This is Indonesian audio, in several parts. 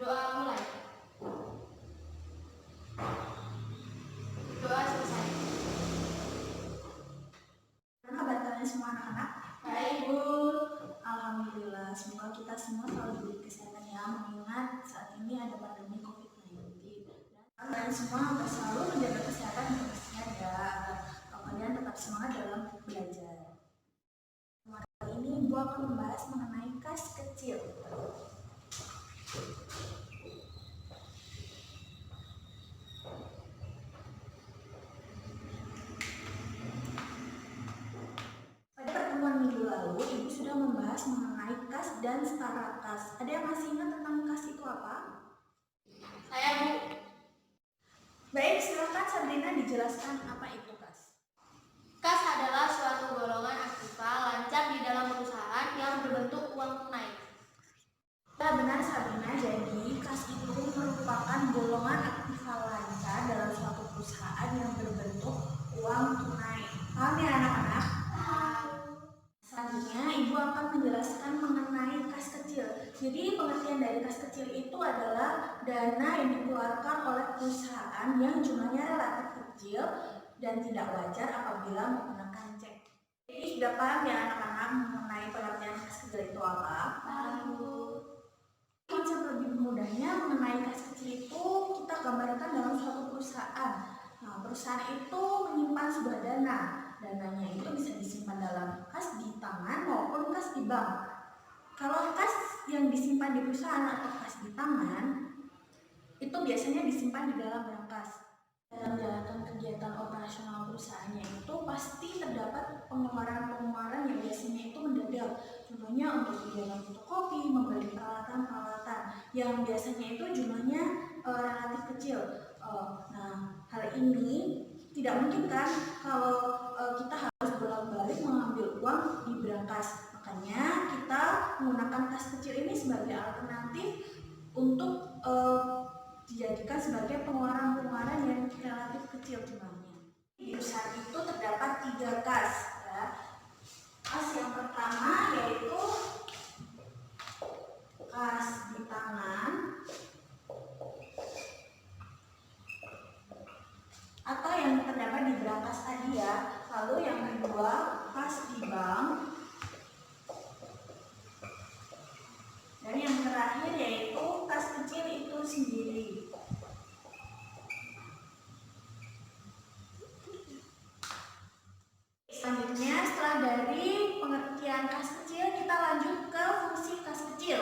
Doa mulai. Doa selesai. Kabar kalian semua anak-anak? Baik, Bu. Alhamdulillah, semoga kita semua selalu diberi kesehatan ya, mengingat saat ini ada pandemi COVID-19. Dan kalian semua harus selalu menjaga kesehatan dan kebersihan ya, agar kalian tetap semangat dalam belajar. Kali ini Ibu akan membahas mengenai kas kecil. Minggu lalu Ibu sudah membahas mengenai kas dan setara kas. Ada yang masih ingat tentang kas itu apa? Saya, Bu. Baik, silakan Sabrina dijelaskan apa itu kas. Kas adalah suatu golongan aktiva lancar di dalam perusahaan yang berbentuk uang tunai. Ya, benar Sabrina, jadi kas itu merupakan golongan aktiva lancar dalam suatu perusahaan yang berbentuk uang tunai. Paham ya anak-anak? Selanjutnya, Ibu akan menjelaskan mengenai kas kecil. Jadi, pengertian dari kas kecil itu adalah dana yang dikeluarkan oleh perusahaan yang jumlahnya relatif kecil dan tidak wajar apabila menggunakan cek. Jadi, sudah paham ya anak-anak mengenai pengertian kas kecil itu apa? Paham, Bu. Konsep lebih mudahnya mengenai kas kecil itu kita gambarkan dalam suatu perusahaan. Nah, perusahaan itu menyimpan sebuah dana. Dananya itu bisa disimpan dalam kas di tangan maupun kas di bank. Kalau kas yang disimpan di perusahaan atau kas di tangan, itu biasanya disimpan di dalam berangkas. Dalam menjalankan kegiatan operasional perusahaannya itu pasti terdapat pengeluaran-pengeluaran yang biasanya itu mendadak. Contohnya untuk kegiatan fotokopi, membeli peralatan-peralatan yang biasanya itu jumlahnya relatif kecil. Nah, hal ini tidak mungkin kan kalau kita harus bolak-balik mengambil uang di berangkas. Makanya kita menggunakan kas kecil ini sebagai alternatif untuk dijadikan sebagai pengeluaran-pengeluaran yang relatif kecil jumlahnya. Di perusahaan itu terdapat 3 kas ya. Kas yang pertama yaitu kas di tangan atau yang terdapat di berangkas tadi ya. Lalu yang kedua kas di bank. Dan yang terakhir yaitu kas kecil itu sendiri. Selanjutnya setelah dari pengertian kas kecil kita lanjut ke fungsi kas kecil.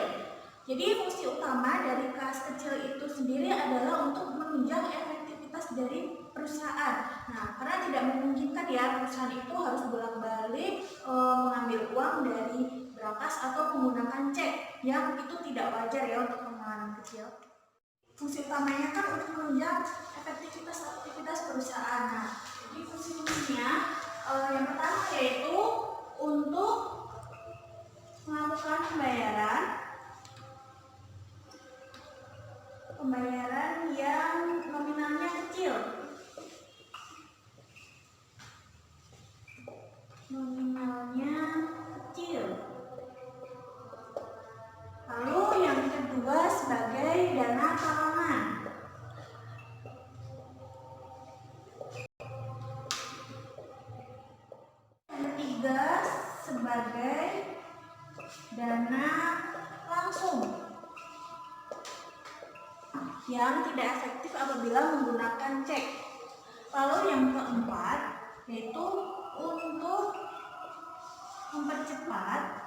Jadi fungsi utama dari kas kecil itu sendiri adalah untuk menunjang efektivitas dari perusahaan. Nah, karena tidak memungkinkan ya perusahaan itu harus bolak-balik mengambil uang dari berangkas atau menggunakan cek yang itu tidak wajar ya untuk pengeluaran kecil. Fungsi utamanya kan untuk menunjang efektivitas aktivitas perusahaan. Nah, jadi fungsinya yang pertama yaitu untuk melakukan pembayaran yang nominalnya kecil. Lalu yang kedua sebagai dana talangan. Yang ketiga sebagai dana langsung yang tidak efektif apabila menggunakan cek. Lalu yang keempat yaitu untuk mempercepat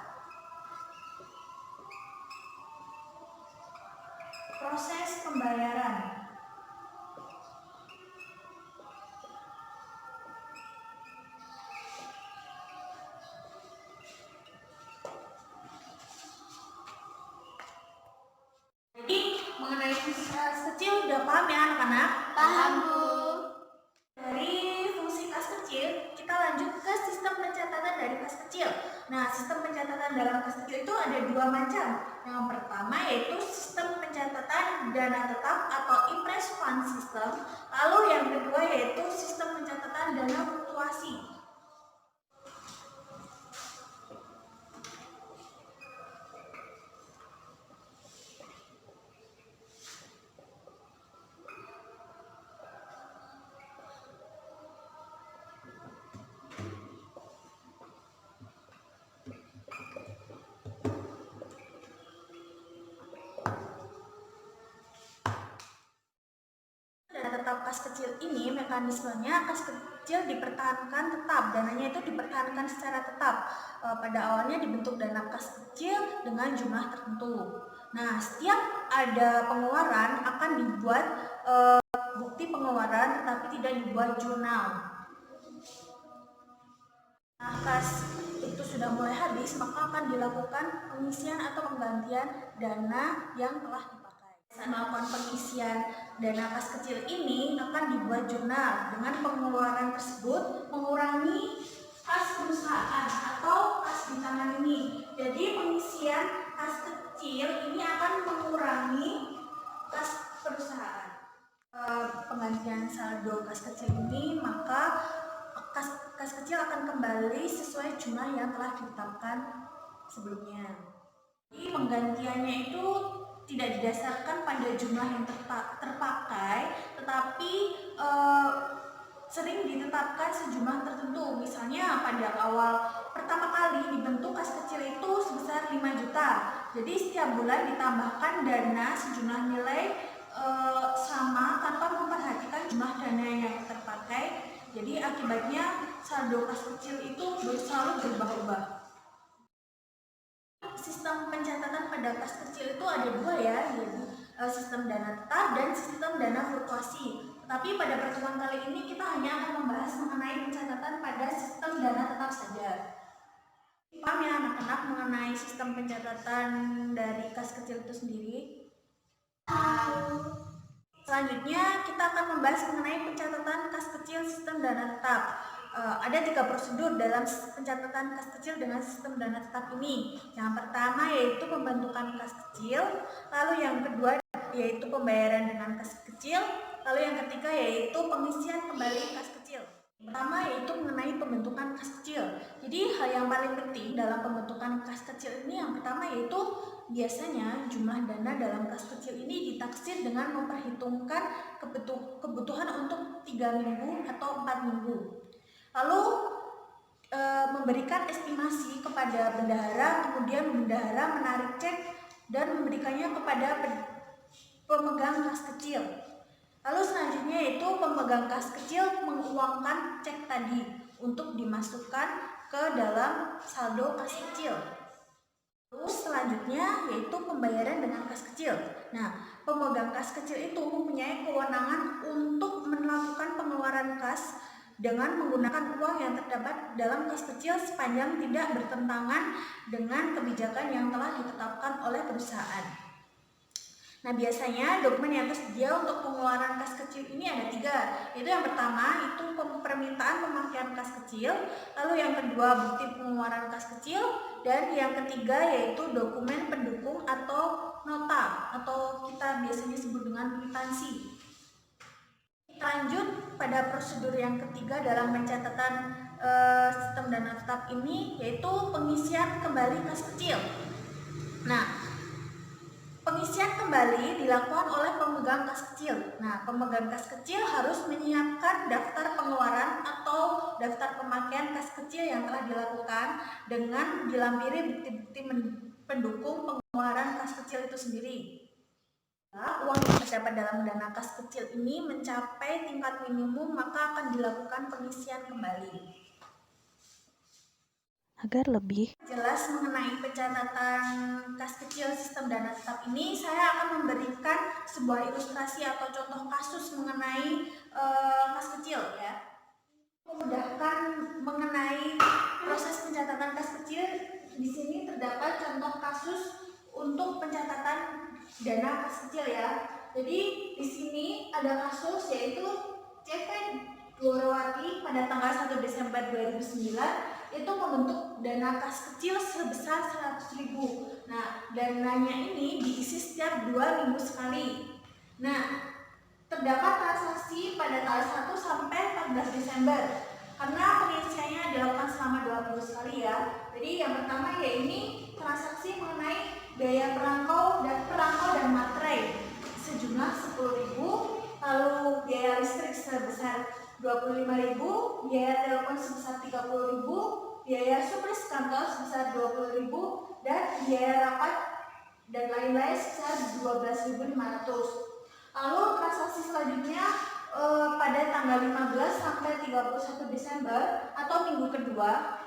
proses pembayaran. Jadi mengenai fungsi kas kecil udah paham ya anak-anak? Paham, Bu. Dari fungsi kas kecil kita lanjut ke sistem pencatatan dari kas kecil. Nah, sistem pencatatan dalam kas kecil itu ada 2 macam. Yang pertama yaitu sistem pencatatan dana tetap atau IPRES Fund System. Lalu yang kedua yaitu sistem pencatatan dana fluktuasi. kas kecil ini mekanismenya kas kecil dipertahankan tetap, dananya itu dipertahankan secara tetap. Pada awalnya dibentuk dana kas kecil dengan jumlah tertentu. Nah, setiap ada pengeluaran akan dibuat bukti pengeluaran tetapi tidak dibuat jurnal. Nah, kas itu sudah mulai habis, maka akan dilakukan pengisian atau penggantian dana yang telah dipakai. Saat melakukan pengisian dana kas kecil ini akan dibuat jurnal dengan pengeluaran tersebut mengurangi kas perusahaan atau kas di tangan ini. Jadi pengisian kas kecil ini akan mengurangi kas perusahaan. Penggantian saldo kas kecil ini, maka kas kecil akan kembali sesuai jumlah yang telah ditetapkan sebelumnya. Jadi penggantiannya itu tidak didasarkan pada jumlah yang terpakai, tetapi sering ditetapkan sejumlah tertentu. Misalnya pada awal pertama kali dibentuk kas kecil itu sebesar 5 juta. Jadi setiap bulan ditambahkan dana sejumlah nilai sama tanpa memperhatikan jumlah dana yang terpakai. Jadi akibatnya saldo kas kecil itu selalu berubah-ubah. Sistem pencatatan pada kas kecil itu ada dua ya, yaitu sistem dana tetap dan sistem dana fluktuasi. Tapi pada pertemuan kali ini kita hanya akan membahas mengenai pencatatan pada sistem dana tetap saja. Paham ya anak-anak mengenai sistem pencatatan dari kas kecil itu sendiri? Selanjutnya kita akan membahas mengenai pencatatan kas kecil sistem dana tetap. Ada 3 prosedur dalam pencatatan kas kecil dengan sistem dana tetap ini. Yang pertama yaitu pembentukan kas kecil, lalu yang kedua yaitu pembayaran dengan kas kecil, lalu yang ketiga yaitu pengisian kembali kas kecil. Pertama yaitu mengenai pembentukan kas kecil. Jadi hal yang paling penting dalam pembentukan kas kecil ini yang pertama yaitu biasanya jumlah dana dalam kas kecil ini ditaksir dengan memperhitungkan kebutuhan untuk 3 minggu atau 4 minggu. Lalu memberikan estimasi kepada bendahara, kemudian bendahara menarik cek dan memberikannya kepada pemegang kas kecil. Lalu selanjutnya yaitu pemegang kas kecil menguangkan cek tadi untuk dimasukkan ke dalam saldo kas kecil. Terus selanjutnya yaitu pembayaran dengan kas kecil. Nah, pemegang kas kecil itu mempunyai kewenangan untuk melakukan pengeluaran kas dengan menggunakan uang yang terdapat dalam kas kecil sepanjang tidak bertentangan dengan kebijakan yang telah ditetapkan oleh perusahaan. Nah, biasanya dokumen yang tersedia untuk pengeluaran kas kecil ini ada 3. Yaitu yang pertama itu permintaan pemakaian kas kecil, lalu yang kedua bukti pengeluaran kas kecil, dan yang ketiga yaitu dokumen pendukung atau nota atau kita biasanya sebut dengan kwitansi. Lanjut pada prosedur yang ketiga dalam pencatatan sistem dana tetap ini yaitu pengisian kembali kas kecil. Nah, pengisian kembali dilakukan oleh pemegang kas kecil. Nah, pemegang kas kecil harus menyiapkan daftar pengeluaran atau daftar pemakaian kas kecil yang telah dilakukan dengan dilampiri bukti-bukti pendukung pengeluaran kas kecil itu sendiri. Uang yang terdapat dalam dana kas kecil ini mencapai tingkat minimum, maka akan dilakukan pengisian kembali. Agar lebih jelas mengenai pencatatan kas kecil sistem dana tetap ini, saya akan memberikan sebuah ilustrasi atau contoh kasus mengenai kas kecil ya. Memudahkan mengenai proses pencatatan kas kecil, di sini terdapat contoh kasus untuk pencatatan dana kas kecil ya. Jadi di sini ada kasus yaitu CV Dworawati pada tanggal 1 Desember 2009 itu membentuk dana kas kecil sebesar 100.000. Nah, dananya ini diisi setiap 2 minggu sekali. Nah, terdapat transaksi pada tanggal 1 sampai 14 Desember. Karena pengisiannya dilakukan selama 2 minggu sekali ya. Jadi yang pertama ya ini transaksi mengenai biaya perangkau dan materai sejumlah 10.000, lalu biaya listrik sebesar 25.000, biaya telepon sebesar 30.000, biaya suplis kantor sebesar 20.000, dan biaya rapat dan lain-lain sebesar 12.500. Lalu transaksi selanjutnya pada tanggal 15 sampai 31 Desember atau minggu kedua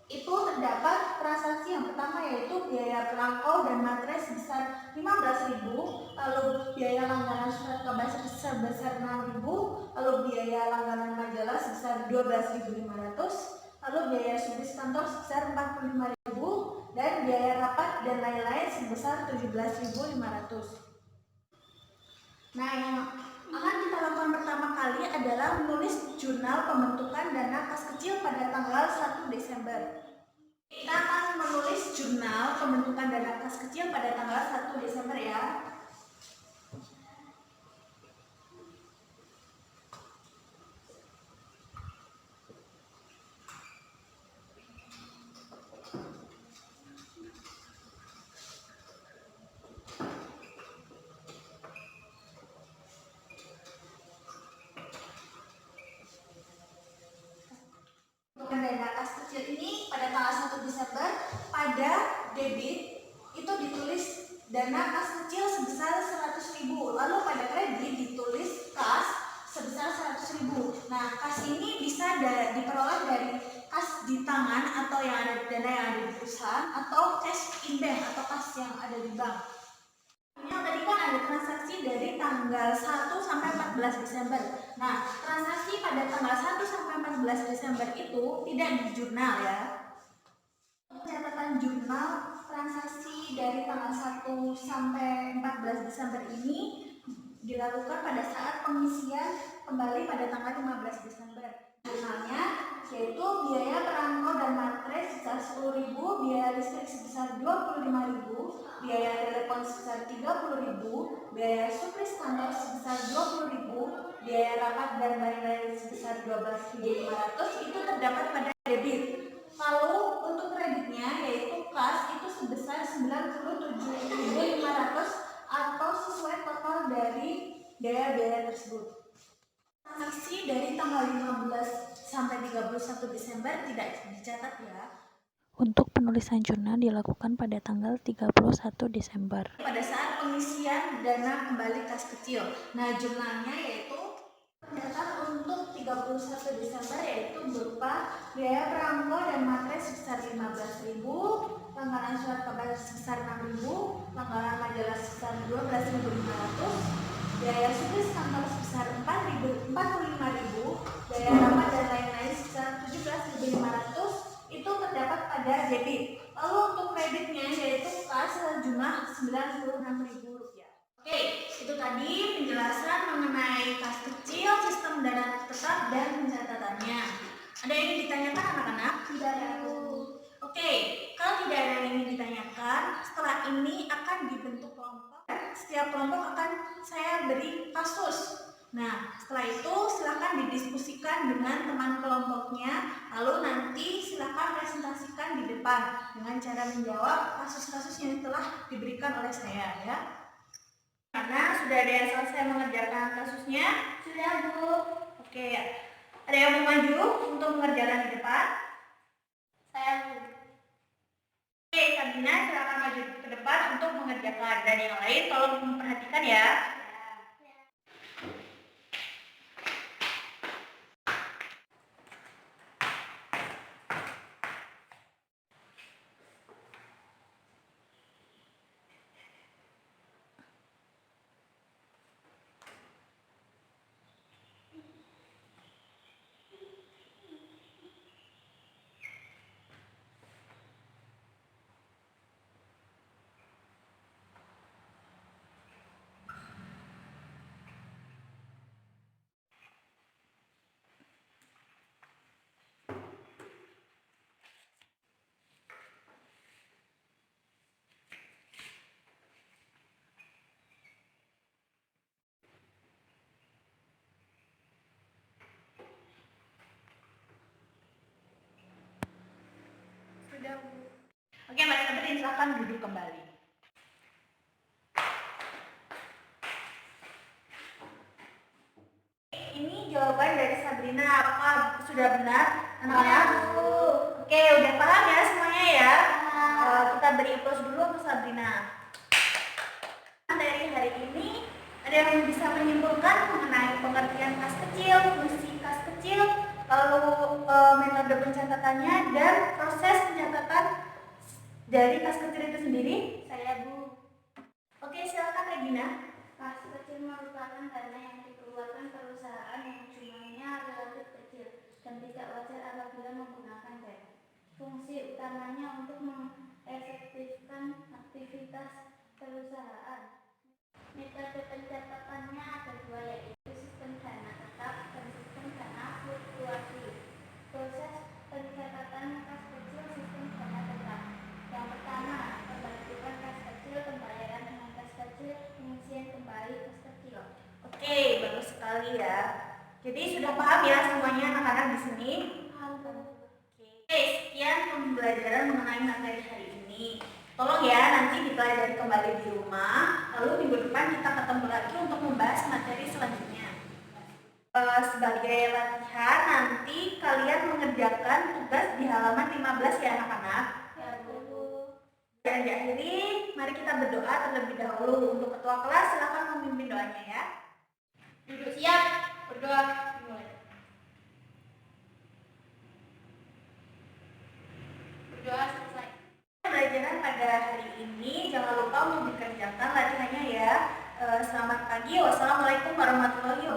itu terdapat transaksi yang pertama yaitu biaya perangko dan materai sebesar 15.000, lalu biaya langganan surat kabar sebesar 6.000, lalu biaya langganan majalah sebesar 12.500, lalu biaya subsidi kantor sebesar 45.000 dan biaya rapat dan lain-lain sebesar 17.500. Nah, yang akan kita lakukan pertama kali adalah menulis jurnal pembentukan dana kas kecil pada tanggal 1 Desember. Kita akan menulis jurnal pembentukan dana kas kecil pada tanggal 1 Desember ya. Dana kas kecil ini pada tanggal 1 Desember pada debit itu ditulis dana kas kecil sebesar 100.000, lalu pada kredit ditulis kas sebesar 100.000. Nah, kas ini bisa diperoleh dari kas di tangan atau yang ada dana yang ada di perusahaan atau cash in bank atau kas yang ada di bank. Yang tadi kan ada transaksi dari tanggal 1 sampai 14 Desember. Nah, transaksi pada tanggal 1 sampai 14 Desember itu tidak di jurnal ya. Catatan jurnal transaksi dari tanggal 1 sampai 14 Desember ini dilakukan pada saat pengisian kembali pada tanggal 15 Desember. Jurnalnya yaitu biaya perangko dan materai sebesar 10.000, biaya listrik sebesar 25.000, biaya telepon sebesar 30.000, biaya suplis kantor sebesar 20.000, biaya rapat dan lain-lain sebesar 12.500 itu terdapat pada debit. Lalu untuk kreditnya yaitu kas itu sebesar 97.500 atau sesuai total dari biaya-biaya tersebut. Transaksi dari tanggal 15 sampai 31 Desember tidak dicatat ya. Untuk penulisan jurnal dilakukan pada tanggal 31 Desember. Pada saat pengisian dana kembali kas kecil. Nah, jurnalnya yaitu tercatat untuk 31 Desember yaitu berupa biaya perangko dan materai sebesar 15.000, langganan surat kabar sebesar 6.000, langganan majalah sebesar 12.500, biaya subsidi kantor sebesar 45.000, biaya rapat dan lain-lain sebesar 17.500 itu terdapat pada debit. Lalu untuk kreditnya yaitu kas sejumlah 96.000 rupiah. Oke, itu tadi penjelasan mengenai kas kecil, sistem dana tetap dan pencatatannya. Ada yang ingin ditanyakan anak-anak? Tidak ada. Oke, kalau tidak ada yang ingin ditanyakan, setelah ini akan dibentuk kelompok. Setiap kelompok akan saya beri kasus. Nah, setelah itu silakan didiskusikan dengan teman kelompoknya, lalu nanti silakan presentasikan di depan dengan cara menjawab kasus-kasus yang telah diberikan oleh saya ya. Karena sudah ada yang selesai mengerjakan kasusnya? Sudah, Bu. Oke, ada yang mau maju untuk mengerjakan di depan? Saya, Bu. Oke, Sabrina silakan maju ke depan untuk mengerjakan, dan yang lain tolong memperhatikan ya. Sudah, Bu. Oke, Mas Sabrin silakan duduk kembali. Ini jawaban dari Sabrina, apakah sudah benar anak-anak? Oke, udah paham ya semuanya ya? Kita beri applause dulu untuk Sabrina. Dari hari ini ada yang bisa menyimpulkan mengenai pengertian kas kecil, fungsi kas kecil, lalu metode pencatatannya dan proses pencatatan dari kas kecil itu sendiri? Saya, Bu. Oke, silakan Regina. Kas kecil merupakan dana yang dikeluarkan perusahaan yang jumlahnya relatif kecil dan tidak wajar apabila menggunakan cash. Fungsi utamanya untuk mengefektifkan aktivitas perusahaan. Metode pencatatannya ada dua, yaitu sistem dana tetap dan sistem dana fluktuasi. Proses pencatatan kas kecil sistem dana tetap. Yang pertama, pembentukan kas kecil, pembayaran dengan kas kecil, pengisian kembali kas kecil. Oke, bagus sekali ya. Jadi sudah paham ya semuanya anak-anak di sini? Oke, sekian pembelajaran mengenai materi hari ini. Tolong ya nanti dipelajari kembali di rumah, lalu minggu depan kita ketemu lagi untuk membahas materi selanjutnya. Sebagai latihan nanti kalian mengerjakan tugas di halaman 15 ya anak-anak. Ya, Bu. Dan diakhiri, mari kita berdoa terlebih dahulu. Untuk ketua kelas silakan memimpin doanya ya. Duduk siap, berdoa. Mulai. Berdoa selesai. Pembelajaran pada hari ini jangan lupa untuk dikerjakan latihannya ya. Selamat pagi. Wassalamualaikum warahmatullahi wabarakatuh.